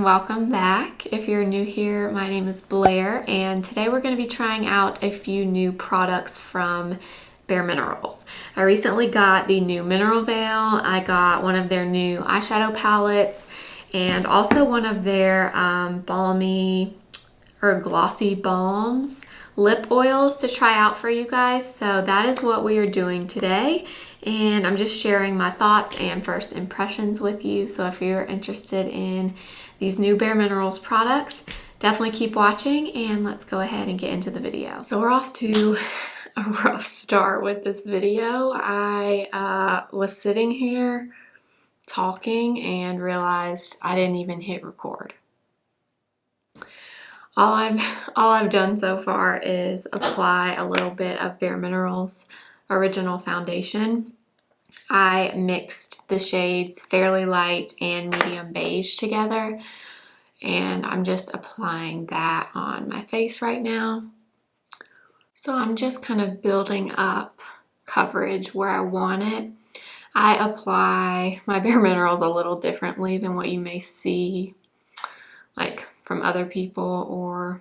and welcome back. If you're new here, my name is Blair, and today we're going to be trying out a few new products from Bare Minerals. I recently got the new Mineral Veil. I got one of their new eyeshadow palettes and also one of their balmy or glossy balms lip oils to try out for you guys. So that is what we are doing today, and I'm just sharing my thoughts and first impressions with you. So if you're interested in these new Bare Minerals products, definitely keep watching, and let's go ahead and get into the video. So we're off to a rough start with this video. I was sitting here talking and realized I didn't even hit record. All I've done so far is apply a little bit of Bare Minerals Original Foundation. I mixed the shades Fairly Light and Medium Beige together, and I'm just applying that on my face right now. So I'm just kind of building up coverage where I want it. I apply my Bare Minerals a little differently than what you may see like from other people or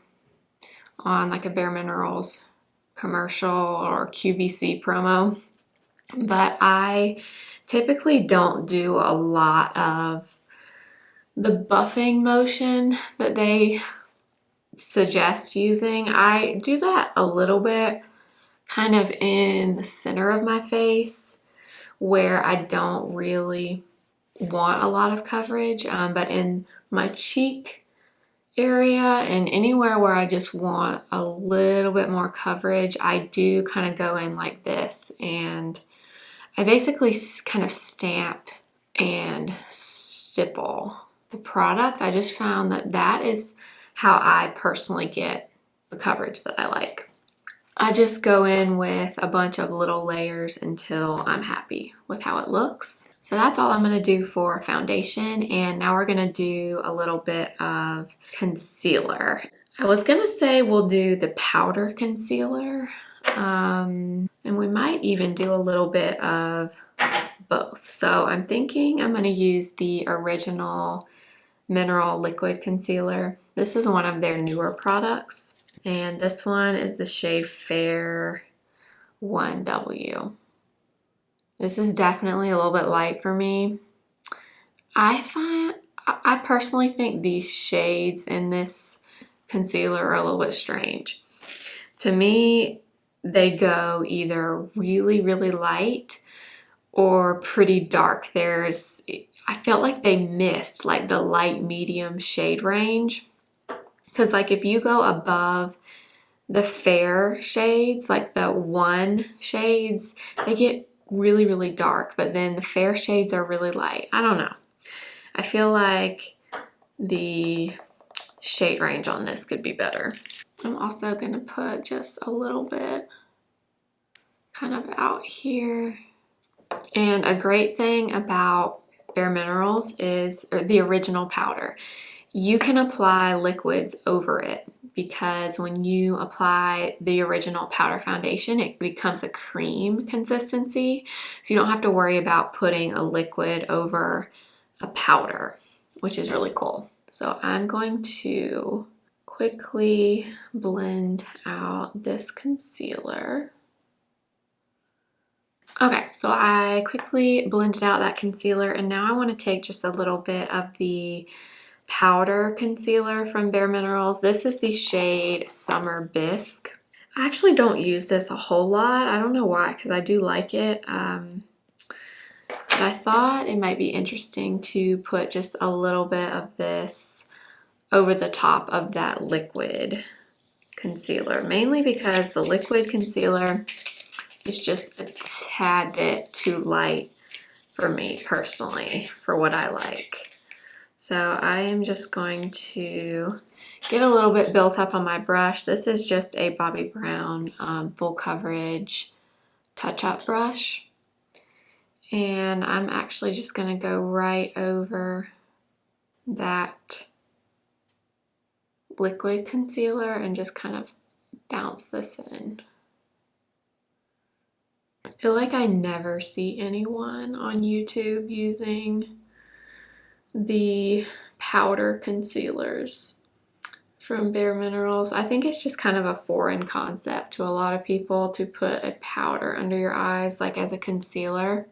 on like a Bare Minerals commercial or QVC promo. But I typically don't do a lot of the buffing motion that they suggest using. I do that a little bit kind of in the center of my face where I don't really want a lot of coverage, but in my cheek area and anywhere where I just want a little bit more coverage, I do kind of go in like this, and I basically kind of stamp and stipple the product. I just found that that is how I personally get the coverage that I like. I just go in with a bunch of little layers until I'm happy with how it looks. So that's all I'm going to do for foundation, and now we're going to do a little bit of concealer. I was going to say we'll do the powder concealer, and we might even do a little bit of both. So I'm thinking I'm going to use the original Mineral Liquid Concealer. This is one of their newer products, and this one is the shade Fair 1W. This is definitely a little bit light for me. I personally think these shades in this concealer are a little bit strange. To me, they go either really, really light or pretty dark. I felt like they missed like the light medium shade range. Because like if you go above the fair shades, like the 1 shades, they get really, really dark, but then the fair shades are really light. I don't know. I feel like the shade range on this could be better. I'm also going to put just a little bit kind of out here. And a great thing about Bare Minerals is the original powder. You can apply liquids over it, because when you apply the original powder foundation, it becomes a cream consistency. So you don't have to worry about putting a liquid over a powder, which is really cool. So I'm going to quickly blend out this concealer. Okay, so I quickly blended out that concealer, and now I want to take just a little bit of the powder concealer from Bare Minerals. This is the shade Summer Bisque. I actually don't use this a whole lot. I don't know why, because I do like it. But I thought it might be interesting to put just a little bit of this over the top of that liquid concealer, mainly because the liquid concealer is just a tad bit too light for me personally, for what I like. So I am just going to get a little bit built up on my brush. This is just a Bobbi Brown full coverage touch-up brush. And I'm actually just going to go right over that liquid concealer and just kind of bounce this in. I feel like I never see anyone on YouTube using the powder concealers from Bare Minerals. I think it's just kind of a foreign concept to a lot of people to put a powder under your eyes like as a concealer,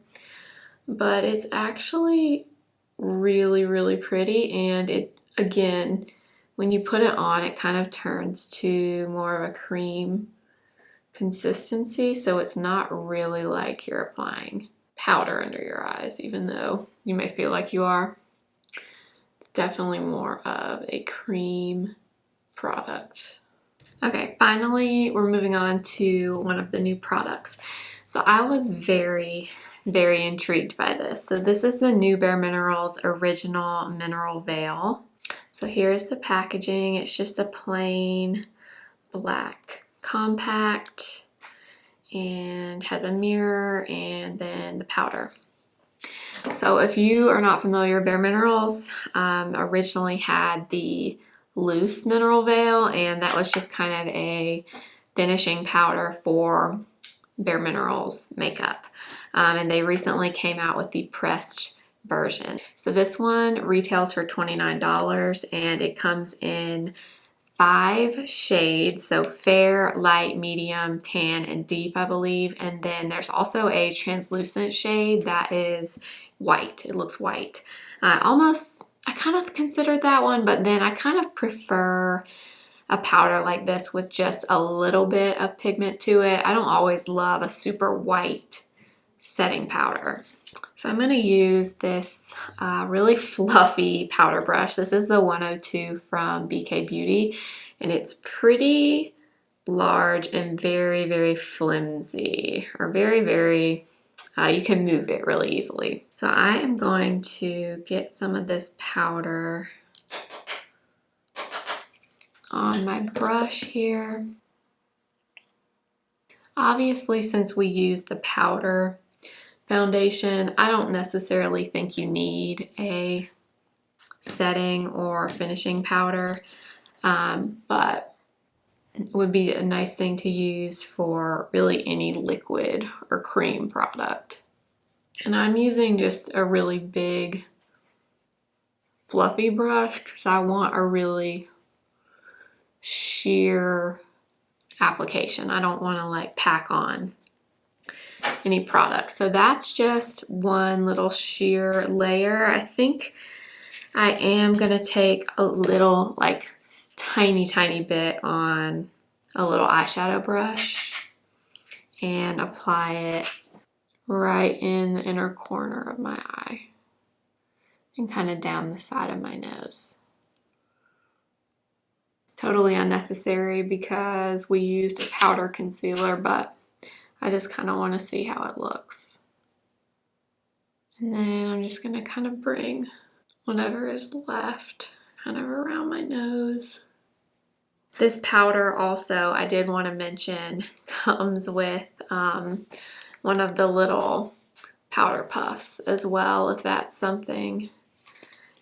but it's actually really, really pretty, and it, again, when you put it on, it kind of turns to more of a cream consistency, so it's not really like you're applying powder under your eyes, even though you may feel like you are. It's definitely more of a cream product. Okay, finally, we're moving on to one of the new products. So I was very, very intrigued by this. So this is the new Bare Minerals Original Mineral Veil. So here's the packaging. It's just a plain black compact and has a mirror and then the powder. So if you are not familiar, Bare Minerals originally had the loose mineral veil, and that was just kind of a finishing powder for Bare Minerals makeup. And they recently came out with the pressed version. So this one retails for $29, and it comes in 5 shades, so fair, light, medium, tan, and deep, I believe. And then there's also a translucent shade that is white. It looks white. I kind of considered that one, but then I kind of prefer a powder like this with just a little bit of pigment to it. I don't always love a super white setting powder. So I'm going to use this really fluffy powder brush. This is the 102 from BK Beauty, and it's pretty large and very, very flimsy, or very, very, you can move it really easily. So I am going to get some of this powder on my brush here. Obviously, since we use the powder foundation, I don't necessarily think you need a setting or finishing powder, but it would be a nice thing to use for really any liquid or cream product. And I'm using just a really big fluffy brush because I want a really sheer application. I don't want to like pack on any product. So that's just one little sheer layer. I think I am gonna take a little, like tiny bit on a little eyeshadow brush and apply it right in the inner corner of my eye and kind of down the side of my nose. Totally unnecessary because we used a powder concealer, but I just kind of want to see how it looks. And then I'm just going to kind of bring whatever is left kind of around my nose. This powder also, I did want to mention, comes with one of the little powder puffs as well, if that's something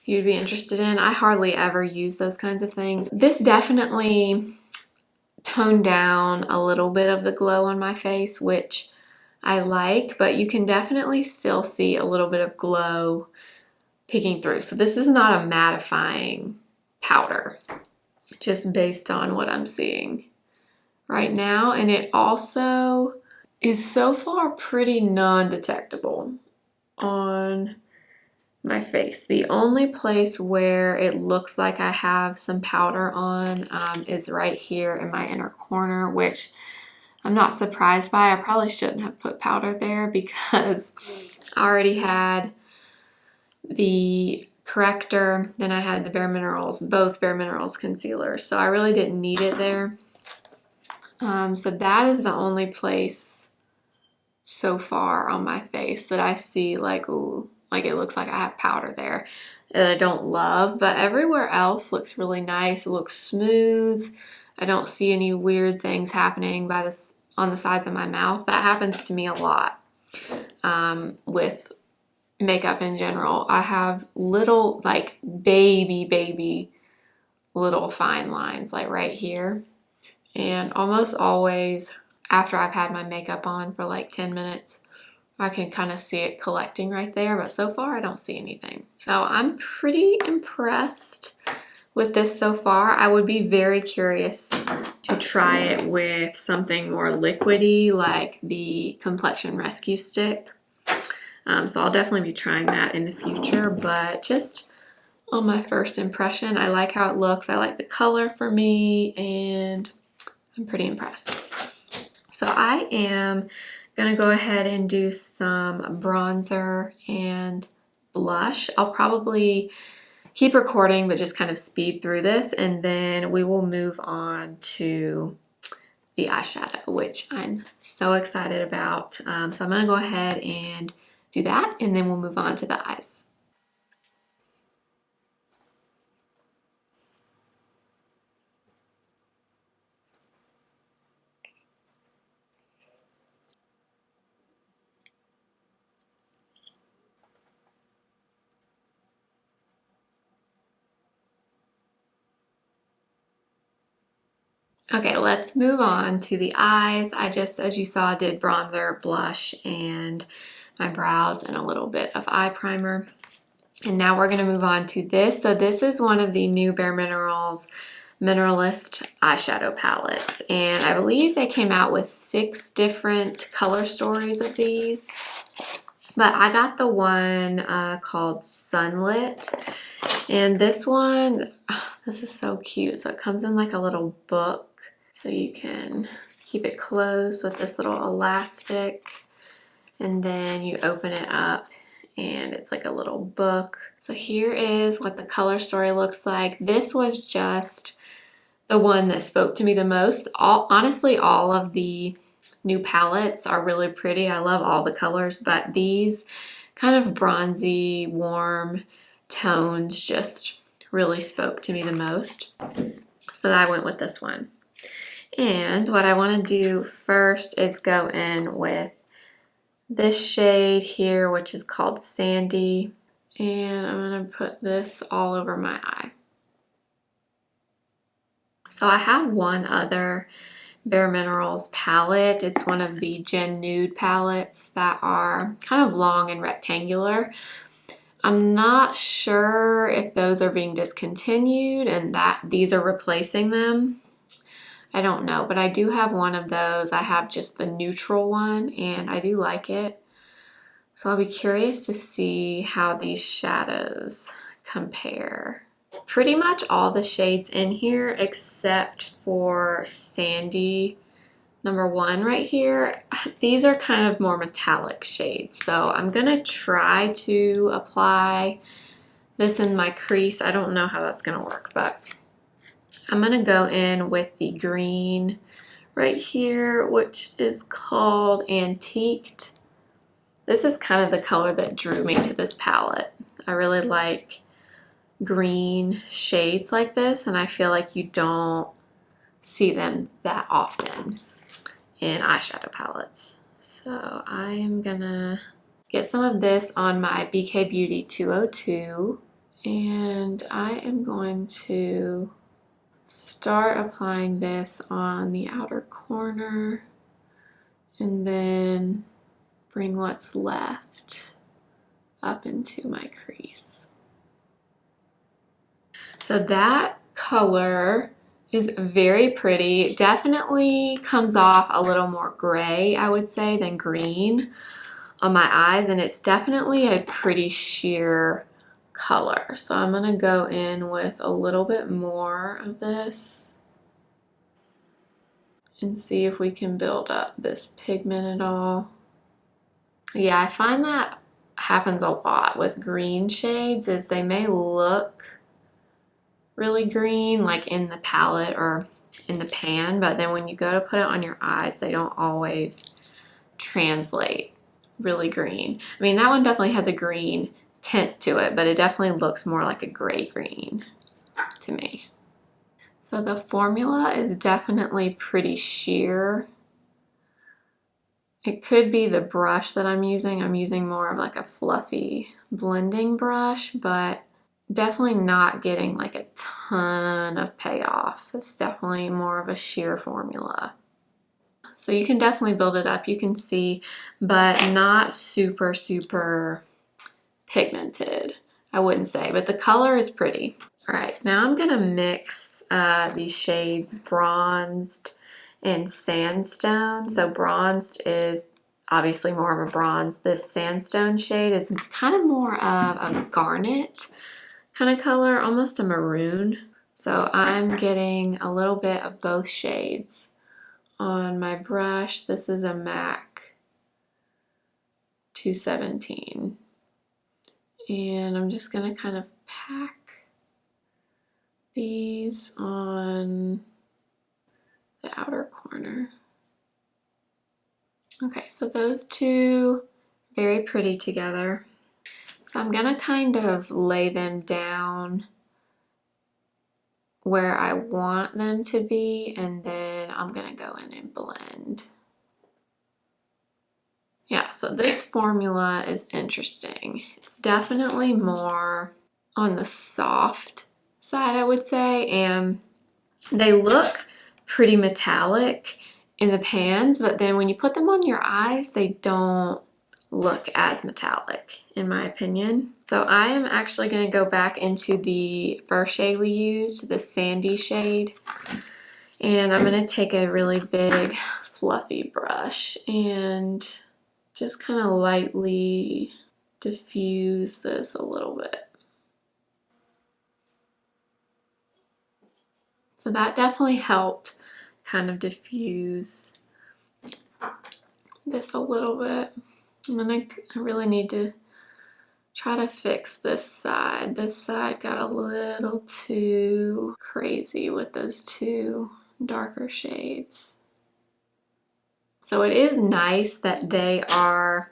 you'd be interested in. I hardly ever use those kinds of things. This definitely toned down a little bit of the glow on my face, which I like, but you can definitely still see a little bit of glow peeking through. So this is not a mattifying powder, just based on what I'm seeing right now. And it also is so far pretty non-detectable on my face. The only place where it looks like I have some powder on is right here in my inner corner, which I'm not surprised by. I probably shouldn't have put powder there because I already had the corrector, then I had the Bare Minerals, both Bare Minerals concealers, so I really didn't need it there. So that is the only place so far on my face that I see like, ooh, like it looks like I have powder there that I don't love, but everywhere else looks really nice. It looks smooth. I don't see any weird things happening by this on the sides of my mouth. That happens to me a lot with makeup in general. I have little, like baby little fine lines like right here, and almost always after I've had my makeup on for like 10 minutes, I can kind of see it collecting right there, but so far I don't see anything. So I'm pretty impressed with this so far. I would be very curious to try it with something more liquidy like the Complexion Rescue Stick. So I'll definitely be trying that in the future, but just on my first impression, I like how it looks. I like the color for me, and I'm pretty impressed. So I am gonna go ahead and do some bronzer and blush. I'll probably keep recording, but just kind of speed through this, and then we will move on to the eyeshadow, which I'm so excited about. So I'm gonna go ahead and do that, and then we'll move on to the eyes. Okay, let's move on to the eyes. I just, as you saw, did bronzer, blush, and my brows, and a little bit of eye primer. And now we're gonna move on to this. So this is one of the new Bare Minerals Mineralist eyeshadow palettes. And I believe they came out with 6 different color stories of these. But I got the one called Sunlit. And this one, oh, this is so cute. So it comes in like a little book. So you can keep it closed with this little elastic, and then you open it up and it's like a little book. So here is what the color story looks like. This was just the one that spoke to me the most. Honestly, all of the new palettes are really pretty. I love all the colors, but these kind of bronzy, warm tones just really spoke to me the most. So I went with this one. And what I want to do first is go in with this shade here, which is called Sandy. And I'm going to put this all over my eye. So I have one other Bare Minerals palette. It's one of the Gen Nude palettes that are kind of long and rectangular. I'm not sure if those are being discontinued and that these are replacing them. I don't know, but I do have one of those. I have just the neutral one, and I do like it. So I'll be curious to see how these shadows compare. Pretty much all the shades in here except for Sandy number 1 right here. These are kind of more metallic shades. So I'm gonna try to apply this in my crease. I don't know how that's gonna work, but I'm gonna go in with the green right here, which is called Antiqued. This is kind of the color that drew me to this palette. I really like green shades like this, and I feel like you don't see them that often in eyeshadow palettes. So I am gonna get some of this on my BK Beauty 202, and I am going to start applying this on the outer corner and then bring what's left up into my crease. So that color is very pretty. It definitely comes off a little more gray, I would say, than green on my eyes, and it's definitely a pretty sheer color. So I'm gonna go in with a little bit more of this and see if we can build up this pigment at all. Yeah, I find that happens a lot with green shades, is they may look really green like in the palette or in the pan, but then when you go to put it on your eyes, they don't always translate really green. I mean, that one definitely has a green tint to it, but it definitely looks more like a gray green to me. So the formula is definitely pretty sheer. It could be the brush that I'm using. I'm using more of like a fluffy blending brush, but definitely not getting like a ton of payoff. It's definitely more of a sheer formula. So you can definitely build it up, you can see, but not super, super pigmented, I wouldn't say, but the color is pretty. All right, now I'm gonna mix these shades Bronzed and Sandstone. So Bronzed is obviously more of a bronze. This Sandstone shade is kind of more of a garnet kind of color, almost a maroon. So I'm getting a little bit of both shades on my brush. This is a MAC 217. And I'm just gonna kind of pack these on the outer corner. Okay, so those two, very pretty together. So I'm gonna kind of lay them down where I want them to be, and then I'm gonna go in and blend. Yeah, so this formula is interesting. It's definitely more on the soft side, I would say, and they look pretty metallic in the pans, but then when you put them on your eyes, they don't look as metallic, in my opinion. So I am actually going to go back into the first shade we used, the sandy shade, and I'm going to take a really big fluffy brush and just kind of lightly diffuse this a little bit. So that definitely helped kind of diffuse this a little bit. And then I really need to try to fix this side. This side got a little too crazy with those two darker shades. So it is nice that they are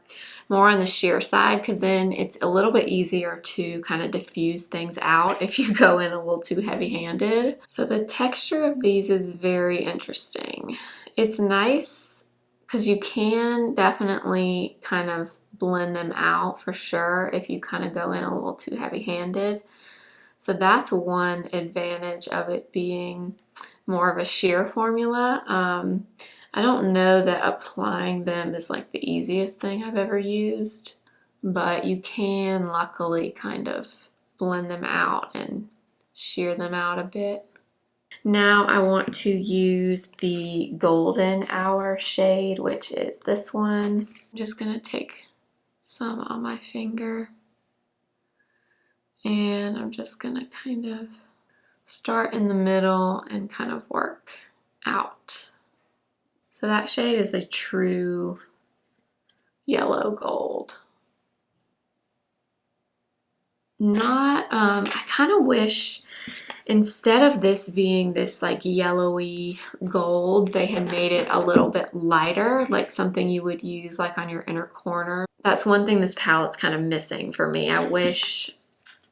more on the sheer side, because then it's a little bit easier to kind of diffuse things out if you go in a little too heavy-handed. So the texture of these is very interesting. It's nice because you can definitely kind of blend them out for sure if you kind of go in a little too heavy-handed. So that's one advantage of it being more of a sheer formula. I don't know that applying them is like the easiest thing I've ever used, but you can luckily kind of blend them out and sheer them out a bit. Now I want to use the Golden Hour shade, which is this one. I'm just gonna take some on my finger, and I'm just gonna kind of start in the middle and kind of work out. So that shade is a true yellow gold. I kind of wish instead of this being this like yellowy gold, they had made it a little bit lighter, like something you would use like on your inner corner. That's one thing this palette's kind of missing for me. I wish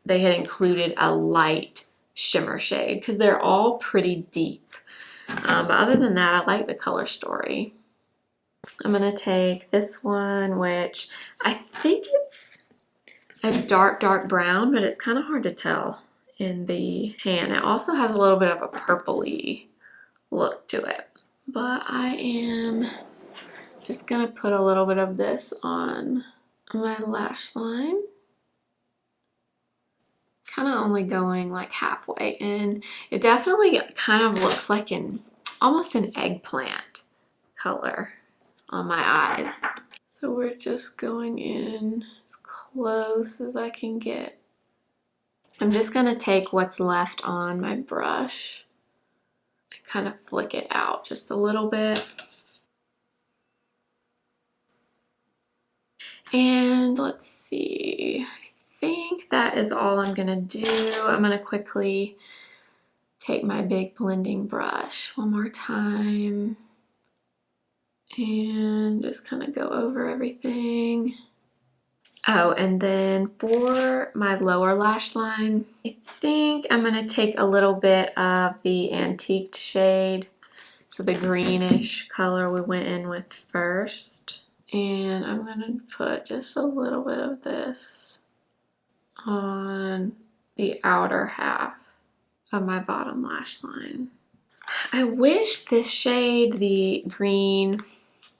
they had included a light shimmer shade, because they're all pretty deep. But other than that, I like the color story. I'm gonna take this one, which I think it's a dark brown, but it's kind of hard to tell in the hand. It also has a little bit of a purpley look to it. But I am just gonna put a little bit of this on my lash line. Kind of only going like halfway in. It definitely kind of looks like almost an eggplant color on my eyes. So we're just going in as close as I can get. I'm just gonna take what's left on my brush and kind of flick it out just a little bit. And let's see, I think that is all I'm gonna do. I'm gonna quickly take my big blending brush one more time and just kind of go over everything. Oh, and then for my lower lash line, I think I'm gonna take a little bit of the antique shade, so the greenish color we went in with first. And I'm gonna put just a little bit of this on the outer half of my bottom lash line. I wish this shade, the green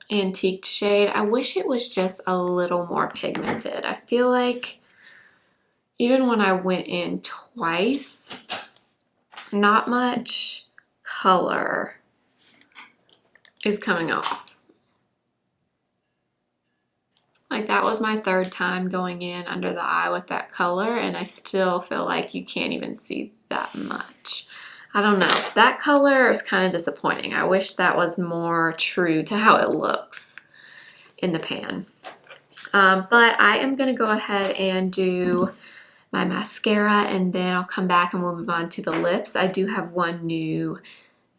antiqued shade, I wish it was just a little more pigmented. I feel like even when I went in twice, not much color is coming off. Like that was my third time going in under the eye with that color, and I still feel like you can't even see that much. I don't know. That color is kind of disappointing. I wish that was more true to how it looks in the pan. But I am going to go ahead and do my mascara, and then I'll come back and we'll move on to the lips. I do have one new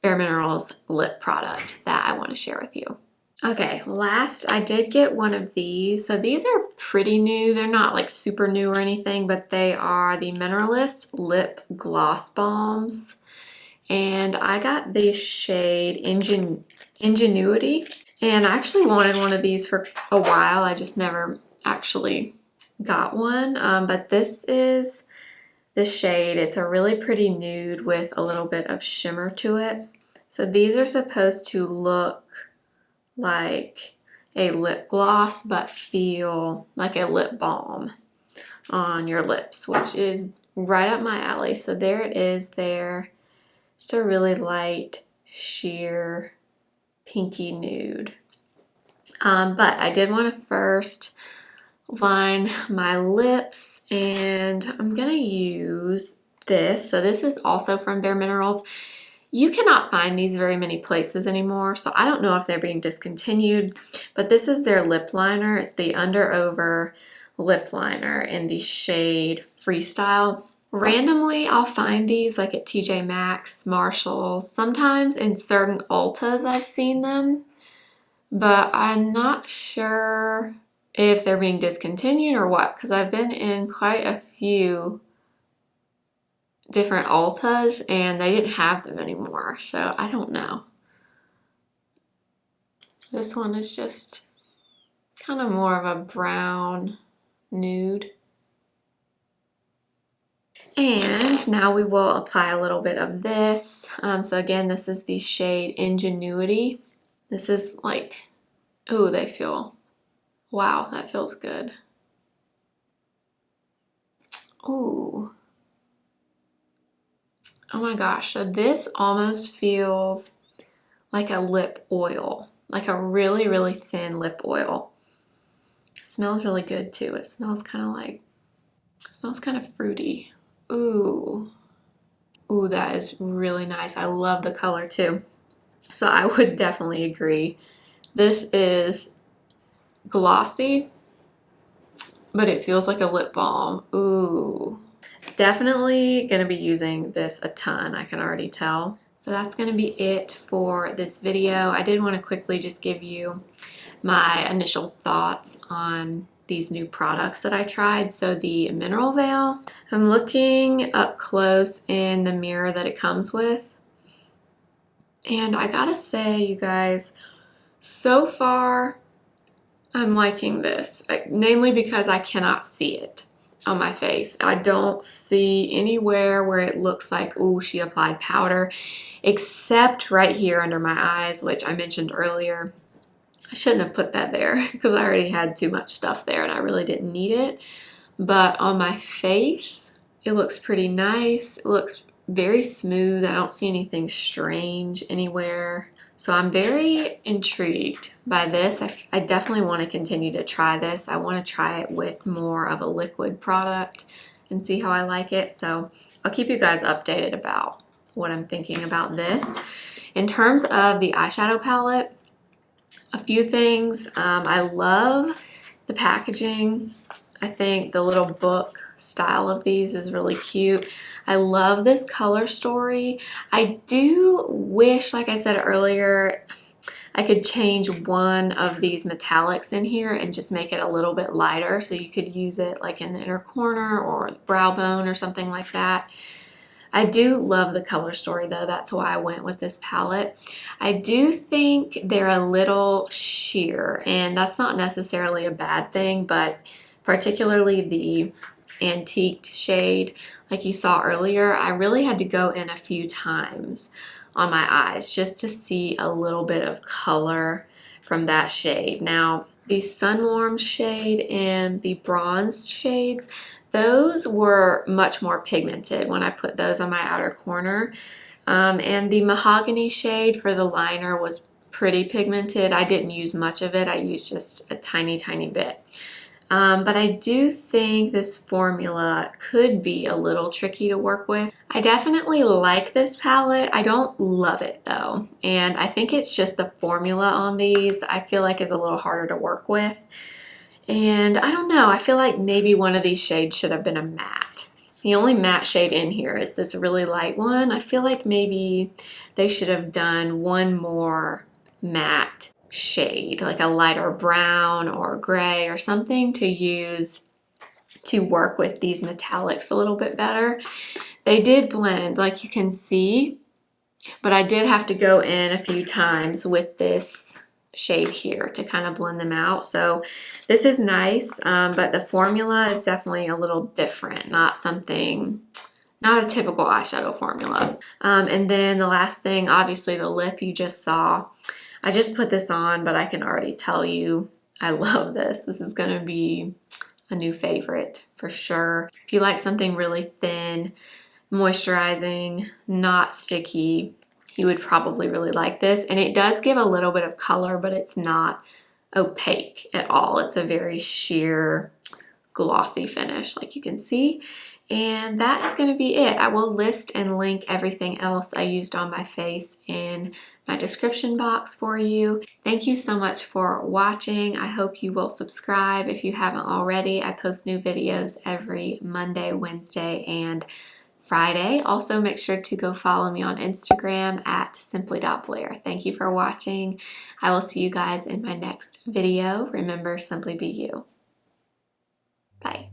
Bare Minerals lip product that I want to share with you. Okay, last I did get one of these. So these are pretty new. They're not like super new or anything, but they are the Mineralist Lip Gloss Balms. And I got the shade Ingenuity. And I actually wanted one of these for a while. I just never actually got one. But this is the shade. It's a really pretty nude with a little bit of shimmer to it. So these are supposed to look like a lip gloss but feel like a lip balm on your lips, which is right up my alley. So there it is there. Just a really light, sheer, pinky nude. But I did want to first line my lips, and I'm gonna use this. So this is also from Bare Minerals. You cannot find these very many places anymore, so I don't know if they're being discontinued, but this is their lip liner. It's the Under Over lip liner in the shade Freestyle. Randomly, I'll find these like at TJ Maxx, Marshalls, sometimes in certain Ultas I've seen them, but I'm not sure if they're being discontinued or what, because I've been in quite a few different Ultas and they didn't have them anymore, so I don't know. This one is just kind of more of a brown nude. And now we will apply a little bit of this. So again, this is the shade Ingenuity. This is like, oh, they feel, wow, that feels good. Ooh. Oh my gosh, so this almost feels like a lip oil, like a really, really thin lip oil. It smells really good too. It smells kind of like, it smells kind of fruity. Ooh. Ooh, that is really nice. I love the color too. So I would definitely agree. This is glossy, but it feels like a lip balm. Ooh. Definitely gonna be using this a ton, I can already tell. So that's gonna be it for this video. I did want to quickly just give you my initial thoughts on these new products that I tried. So the Mineral Veil, I'm looking up close in the mirror that it comes with. And I gotta say, you guys, so far, I'm liking this, mainly because I cannot see it on my face. I don't see anywhere where it looks like, ooh, she applied powder, except right here under my eyes, which I mentioned earlier. I shouldn't have put that there because I already had too much stuff there and I really didn't need it. But on my face, it looks pretty nice. It looks very smooth. I don't see anything strange anywhere. So I'm very intrigued by this. I definitely want to continue to try this. I want to try it with more of a liquid product and see how I like it. So I'll keep you guys updated about what I'm thinking about this. In terms of the eyeshadow palette, a few things. I love the packaging. I think the little book style of these is really cute. I love this color story. I do wish, like I said earlier, I could change one of these metallics in here and just make it a little bit lighter so you could use it like in the inner corner or brow bone or something like that. I do love the color story though. That's why I went with this palette. I do think they're a little sheer, and that's not necessarily a bad thing, but particularly the antiqued shade like you saw earlier, I really had to go in a few times on my eyes just to see a little bit of color from that shade. Now, the Sun Warm shade and the bronze shades, those were much more pigmented when I put those on my outer corner. And the mahogany shade for the liner was pretty pigmented. I didn't use much of it. I used just a tiny, tiny bit. But I do think this formula could be a little tricky to work with. I definitely like this palette. I don't love it though. And I think it's just the formula on these I feel like is a little harder to work with. And I don't know, I feel like maybe one of these shades should have been a matte. The only matte shade in here is this really light one. I feel like maybe they should have done one more matte shade, like a lighter brown or gray or something to use to work with these metallics a little bit better. They did blend, like you can see, but I did have to go in a few times with this shade here to kind of blend them out. So this is nice, but the formula is definitely a little different, not a typical eyeshadow formula. And then the last thing, obviously the lip you just saw. I just put this on, but I can already tell you I love this. This is gonna be a new favorite for sure. If you like something really thin, moisturizing, not sticky, you would probably really like this. And it does give a little bit of color, but it's not opaque at all. It's a very sheer, glossy finish, like you can see. And that is gonna be it. I will list and link everything else I used on my face in my description box for you. Thank you so much for watching. I hope you will subscribe if you haven't already. I post new videos every Monday, Wednesday, and Friday. Also, make sure to go follow me on Instagram at simply.blair. Thank you for watching. I will see you guys in my next video. Remember, simply be you. Bye.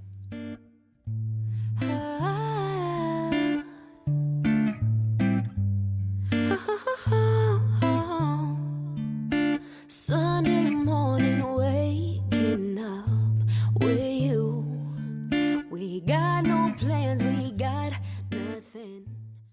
Sunday morning, waking up with you. We got no plans, we got nothing.